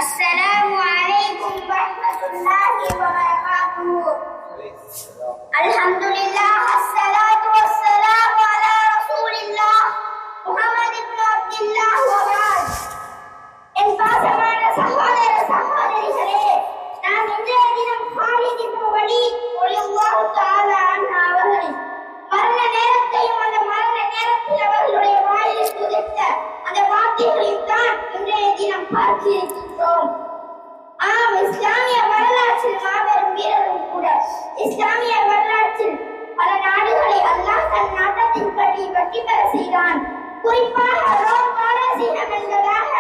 Assalamualaikum warahmatullahi wabarakatuh. Alhamdulillah, assalatu wassalamu ala rasulillah Muhammad ibn Abdullah wa ba'd. என் பாசமான சகோதர சகோதரிகளே, நாம் இன்றைய தினம் ஹாலித் இப்னு வலீத் ரலியல்லாஹு தஆலா அன்ஹு அவர்களின் மரண நேரத்தையும் அந்த மரண நேரத்தில் அவர்களுடைய வாயில் உதித்த அந்த வார்த்தைகளையும் தான் இன்றைய தினம் பார்க்க இருக்கின்றோம். ஆம், இஸ்லாமிய வரலாற்றில் மாபெரும் வீரரும் கூட. இஸ்லாமிய வரலாற்றில் பல நாடுகளை அல்லாஹ் தன் நாட்டத்தின்படி வெற்றி பெற செய்தான். குறிப்பாக ரோம் பாரசீகம் என்பதாக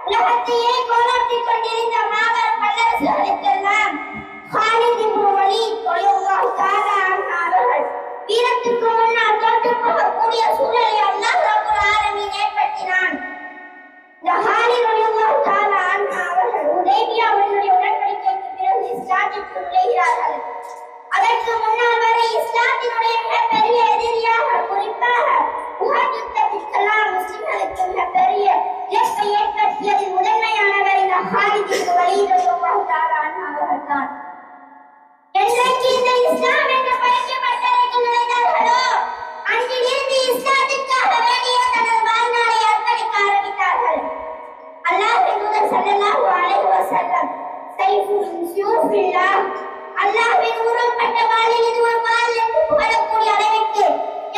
உலகத்தையே கோலாற்றிக் கொண்டிருந்த மாபெரும் வல்லரசுகளுக்கெல்லாம் ஹாலித் இப்னு வலீத் ரலியல்லாஹு தஆலா அன்ஹு அவர்கள் வீரத்துக்கு முன்னால் தோற்று போகக்கூடிய சூழலை அல்லாஹ் ரப்புல் ஆலமீன் ஏற்படுத்தினான். இந்த ஹாலித் ரலியல்லாஹு தஆலா அன்ஹு அவர்கள் ஹுதைபியாவுடைய உடன்படிக்கைக்கு பிறகு இஸ்லாத்திற்கு நுழைகிறார்கள். அதற்கு முன்னால் வரை இஸ்லாத்தினுடைய மிகப்பெரிய எதிரியாக, குறிப்பாக உஹத் யுத்தத்திற்கெல்லாம் முஸ்லிம்களுக்கு மிகப்பெரிய இழப்பை ஏற்படுத்தியதில் முதன்மையானவர் இந்த ஹாலித் இப்னு வலீத் ரலியல்லாஹு தஆலா அன்ஹு அவர்கள் தான். என்றைக்கு இந்த இஸ்லாம் என்று படைக்கப்பட்டதற்கு நுழைந்தார்களோ அன்றிலிருந்து இஸ்லாத்திற்காக வேண்டிய தனது வாழ்நாளை அர்ப்பணிக்க ஆரம்பித்தார்கள். அல்லாஹ்வின் தூதர் ஸல்லல்லாஹு அலைஹி வஸல்லம் ஸைஃபுன் ஸுயூஃபில்லாஹ், அல்லாஹ்வின் உருவப்பட்ட வாளில் இது ஒரு வாள் என்று புகழக்கூடிய அளவிற்கு,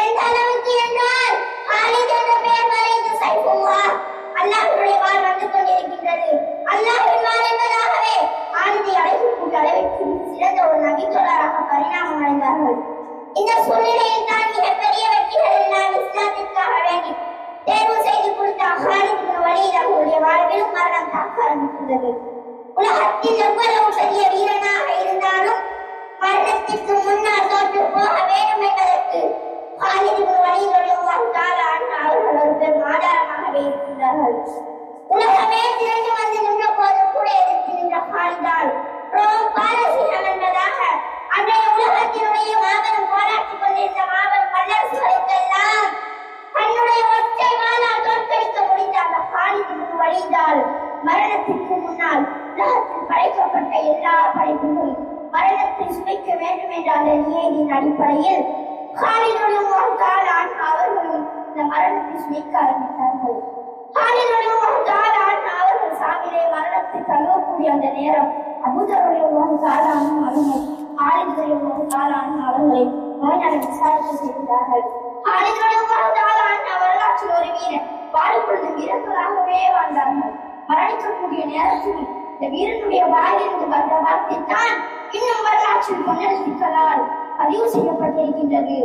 எந்த அளவுக்கு என்றால் ஹாலித் என்ற பெயர் வரை இந்த ஸைஃபுல்லாஹ் அல்லாஹ்வுடைய வாள் வந்து கொண்டிருக்கின்றது. அல்லாஹ்வின் வாள் என்பதாகவே ஹாலிதை அழைக்கக்கூடிய அளவிற்கு சிறந்த ஒரு நபித்தோழராக பரிணாமம் அடைந்தார்கள். இந்த சூழ்நிலையில் தான் மிகப்பெரிய வெற்றிகள் எல்லாம் இஸ்லாத்திற்காக வேண்டி தேர்வு செய்து கொடுத்த ஹாலித் இப்னு வலீத் அவர்களுடைய வாழ்விலும் மரணம் தாக்க ஆரம்பித்தது. உலகத்தில் எவ்வளவு பெரிய வீரனாக இருந்தாலும் மரணத்திற்கு முன்னால் தோற்று போக வேண்டும் என்பதற்கு ஹாலித் இப்னு வலீத் ரலியல்லாஹு தஆலா அன்ஹு அவர்கள் ஒரு பெரும் ஆதாரமாகவே இருக்கின்றார்கள். உலகமே திரண்டு வந்து நின்ற போது கூட எதிர்த்து நின்ற ஹாலிதால் ரோம் பாரசீகம் என்பதாக அன்றைய உலகத்தினுடைய மாபெரும் போராட்டிக் கொண்டிருந்த மாபெரும் வல்லரசுகளுக்கெல்லாம் தன்னுடைய ஒற்றை வாளால் தோற்கடிக்க முடிந்த அந்த ஹாலித் இப்னு வலீதால் மரணத்திற்கு முன்னால் உலகத்தில் படைக்கப்பட்ட எல்லா படைப்புகளும் மரணத்தை சுவைக்க வேண்டும் என்ற அந்த நியதியின் அடிப்படையில் ஹாலித் ரலியல்லாஹு தஆலா அன்ஹு அவர்களும் இந்த மரணத்தை சுவைக்க ஆரம்பித்தார்கள். ஹாலித் ரலியல்லாஹு தஆலா அன்ஹு அவர்கள் சாவிலே மரணத்தை தழுவக்கூடிய அந்த நேரம் அபூதர் ரலியல்லாஹு தஆலா அன்ஹு அவர்கள் ஹாலித் ரலியல்லாஹு தஆலா அன்ஹு அவர்களை நோயாளி விசாரித்து செய்தார்கள். ஹாலித் ரலியல்லாஹு தஆலா அன்ஹு வரலாற்றில் ஒரு வீரன், வாழும்பொழுது வீரர்களாகவே வாழ்ந்தார்கள். மரணிக்கக்கூடிய நேரத்தில் இந்த வீரனுடைய வாயிலிருந்து வந்த வார்த்தை தான் இன்னும் வரலாற்றில் பொன்னெழுத்துக்களால் பதிவு செய்யப்பட்டிருக்கின்றது.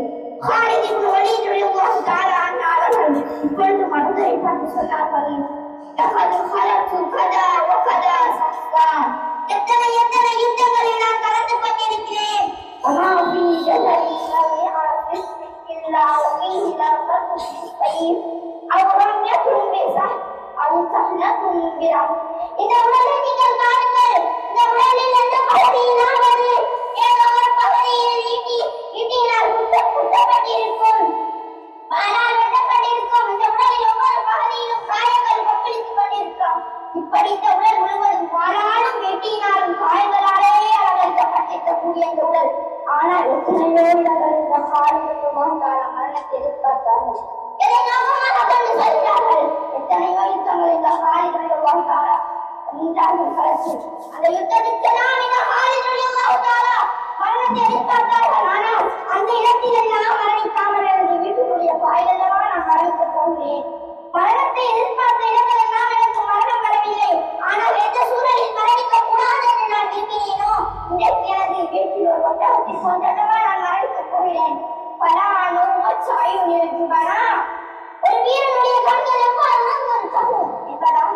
ஹாலித் இப்னு வலீத் ரலியல்லாஹு தஆலா அன்ஹு அவர்கள் இப்பொழுது மனதை பார்த்து சொன்னார்கள், லகத் ஹலத்து கதா வ கதா சஃபா, எத்தனை எத்தனை யுத்தங்களில் நான் கலந்து கொண்டிருக்கிறேன். வமா ஃபீ ஜஸரி லவ்ஹா பிஸ்மில்லா வ ஃபீஹி லஃபத்து ஸைஃப் அவ் லம் யகுன் பிஸஹ் அவ் தஹ்லத்துன் பிரம். இந்த உலகை நீங்கள் பாருங்கள், இந்த உலகில் எந்த பகுதியிலாவது ஏதோ ஒரு பகுதியில் ஈட்டினால் குத்தப்பட்டிருக்கும், வாளால் வெட்டப்பட்டிருக்கும். இந்த உலகில் ஒவ்வொரு பகுதியிலும் காயங்கள் கொப்பளித்துக் கொண்டிருக்கும். இப்படி இந்த உடல் முழுவதும் வாளாலும் வெட்டினாலும் காயங்களாலே அலங்கரிக்கப்பட்டிருக்கக்கூடிய இந்த உடல். ஆனால் எத்தனையோ இடங்கள் இந்த ஹாலித் மரணத்தை எதிர்பார்த்தார்கள். எதை நோக்கமாக கொண்டு சொல்கிறார்கள்? எத்தனையோ யுத்தங்கள் இந்த ஹாலித் ரலியல்லாஹு தஆலா நின்றார்கள் களத்தில். அந்த யுத்தத்திற்கெல்லாம் இந்த ஹாலித் ரலியல்லாஹு தஆலா மரணத்தை எதிர்பார்த்தார்கள். ஆனால் அந்த இடத்தில் எல்லாம் மரணிக்காமல் எனது வீட்டினுடைய வாயிலல்லவா நான் மரணிக்கப் போகிறேன். மரணத்தை எதிர்பார்த்த இடங்கள் எல்லாம் எனக்கு மரணம் வரவில்லை. ஆனால் எந்த சூழலில் மரணிக்க கூடாது என்று நான் விரும்பினேனோ இன்றைக்கு எனது வீட்டில் ஒரு ஒட்டகத்தை கொண்டல்லவா நான் மரணிக்கப் போகிறேன். ஒரு வீரனுடைய கண்கள் எவ்வாறு உணர்ந்திருக்கும் என்பதாக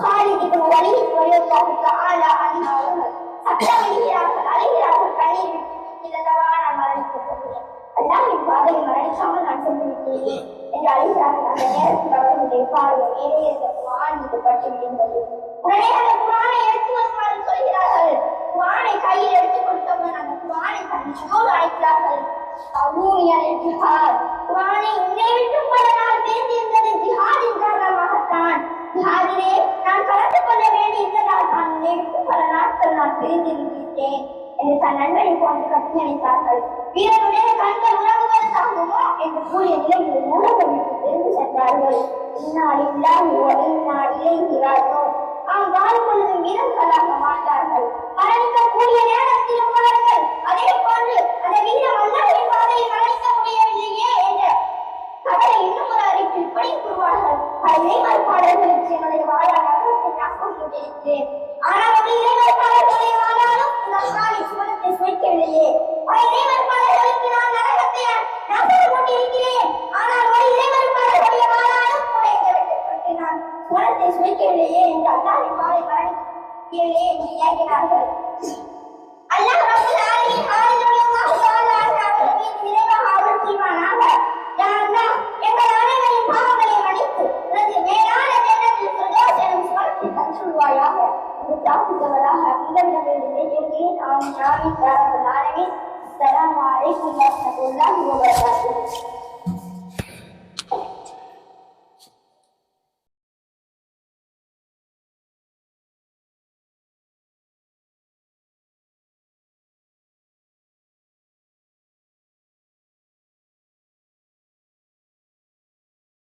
ஹாலித் இப்னு வலீத் ரலியல்லாஹு தஆலா அன்ஹு அவர்கள் சத்தமிடுகிறார்கள், அழுகிறார்கள், கண்ணீர் விட்டு இல்லல்லவா நான் மரணிக்கப் போகிறேன். அல்லாஹ்வின் பாதையில் மரணிக்காமல் நான் சென்றிருக்கிறேன் என்று அழுகிறார்கள். அந்த நேரத்தில் அவர்களுடைய பார்வை மேலே இருந்த குர்ஆன் மீது பட்டு விழுந்தது. உடனே அந்த குர்ஆனை எடுத்து வருமாறு சொல்கிறார்கள். குர்ஆனை கையில் எடுத்து கொடுத்தவுடன் அந்த குர்ஆனை கண்ணீரோடு அழைக்கிறார்கள். குர்ஆனை உன்னை விட்டு பல நாள் பேசியிருந்தது ஜிஹாதின் காரணமாகத்தான். ஜிஹாதிலே நான் கலந்து கொள்ள பிரிந்திருந்தேன் என்று தன் நண்பனை போன்று கட்டளையிட்டார்கள். வீரனுடைய கண்கள் உறங்குவது தாங்குமோ என்று கூறிய நிலையில் உலகம் விட்டு பிரிந்து சென்றார்கள். வாழும் பொழுதும் வீரர்களாக வாழ்ந்தார்கள். மரணிக்கக்கூடிய நேரத்திலும் அவர்கள் அதே போன்று அந்த வீரம் அல்லாஹ்வின் பாதையில் மரணிக்க முடியவில்லையே என்ற கவலை இன்னும் ஒரு அறிவில் இப்படி கூறுவார்கள். பல இறைமறுப்பாளர்களுக்கு என்னுடைய வாழாக ஞாபகம் கொண்டிருக்கிறேன். ஆனால் ஒரு இறைமறுப்பாளர்களுடைய வாழாலும் இந்த அல்லாஹ்வின் சுவனத்தை சுவைக்கவில்லையே. பல இறைமறுப்பாளர்களுக்கு நான் நரகத்தை ஞாபகம் கொண்டிருக்கிறேன். ஆனால் ஒரு இறைமறுப்பாளர்களுடைய வாழாலும் கூட எங்களுக்கு நான் சுவனத்தை சுவைக்கவில்லையே என்று அல்லாஹ்வின் பாதை மரணிக்கவில்லையே என்று கேட்கிறார்கள். அல்லாஹ் ரப்பல் ஆலமீன் ஹாலித் ரலியல்லாஹு தஆலா அவர்கள் மீது நிறைவாக அருள் புரிவானாக. யா அல்லாஹ், எங்கள் அனைவரின் பாவங்களை மன்னித்து உனது மேலான ஜன்னத்துல் ஃபிர்தௌஸ் எனும் சுவனத்தில் தந்துள்வாயாக என்று பிரார்த்தித்தவராக உங்களிடமிருந்து விடைபெறுகிறேன். ஆமீன் ஆமீன் யா ரப்பல் ஆலமீன். அஸ்ஸலாமு அலைக்கும் வரஹ்மத்துல்லாஹி வபரகாத்துஹு.